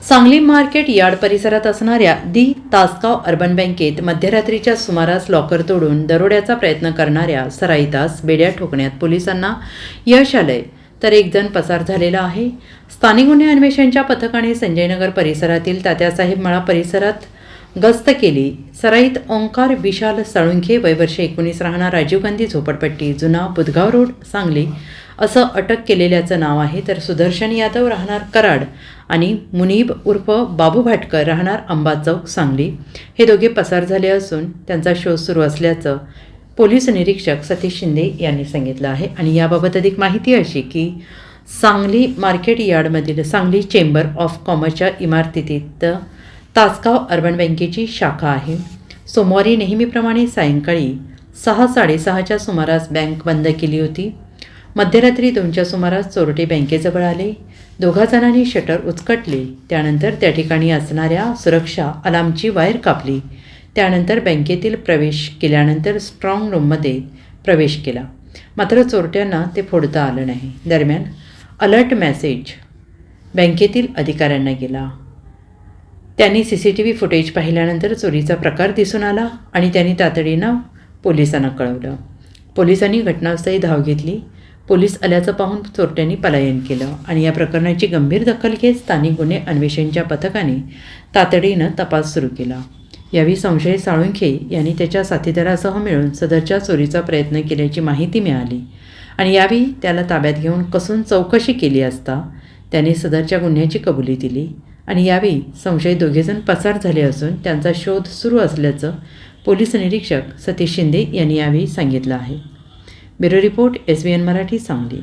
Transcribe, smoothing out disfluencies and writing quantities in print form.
Sangli market yard परिसरात असणाऱ्या Tasgaon urban बँकेत मध्यरात्रीच्या सुमारास लॉकर तोडून दरोड्याचा प्रयत्न करणाऱ्या सराईतास बेड्या ठोकण्यात पोलिसांना यश आलंय, तर एक जण पसार झालेला आहे. स्थानिक गुन्हे अन्वेषणच्या पथकाने संजयनगर परिसरातील तात्यासाहेब मळा परिसरात गस्त केली. सराईत ओंकार विशाल साळुंखे वय वर्ष 19 राहणार राजीव गांधी झोपडपट्टी जुना बुधगाव रोड सांगली असं अटक केलेल्याचं नाव आहे. तर सुदर्शन यादव राहणार कराड आणि मुनीब उर्फ बाबू भाटकर राहणार अंबा चौक सांगली हे दोघे पसार झाले असून त्यांचा शोध सुरू असल्याचं पोलीस निरीक्षक सतीश शिंदे यांनी सांगितलं आहे. आणि याबाबत अधिक माहिती अशी की सांगली मार्केट यार्डमधील सांगली चेंबर ऑफ कॉमर्सच्या इमारतीत तासगाव अर्बन बँकेची शाखा आहे. सोमवारी नेहमीप्रमाणे सायंकाळी 6:30च्या सुमारास बँक बंद केली होती. मध्यरात्री 2च्या सुमारास चोरटे बँकेजवळ आले. दोघा जणांनी शटर उचकटले. त्यानंतर त्या ठिकाणी असणाऱ्या सुरक्षा अलार्मची वायर कापली. त्यानंतर बँकेतील प्रवेश केल्यानंतर स्ट्रॉंग रूममध्ये प्रवेश केला. मात्र चोरट्यांना ते फोडता आलं नाही. दरम्यान अलर्ट मेसेज बँकेतील अधिकाऱ्यांना गेला. त्यांनी CCTV फुटेज पाहिल्यानंतर चोरीचा प्रकार दिसून आला आणि त्यांनी तातडीनं पोलिसांना कळवलं. पोलिसांनी घटनास्थळी धाव घेतली. पोलीस आल्याचं पाहून चोरट्यांनी पलायन केलं आणि या प्रकरणाची गंभीर दखल घेत स्थानिक गुन्हे अन्वेषणच्या पथकाने तातडीनं तपास सुरू केला. यावेळी संशयित साळुंखे यांनी त्याच्या साथीदारासह मिळून सदरच्या चोरीचा प्रयत्न केल्याची माहिती मिळाली आणि यावेळी त्याला ताब्यात घेऊन कसून चौकशी केली असता त्याने सदरच्या गुन्ह्याची कबुली दिली आणि यावेळी संशयित दोघेजण पसार झाले असून त्यांचा शोध सुरू असल्याचं पोलीस निरीक्षक सतीश शिंदे यांनी यावेळी सांगितलं आहे. Bureau report SBN Marathi Sangli.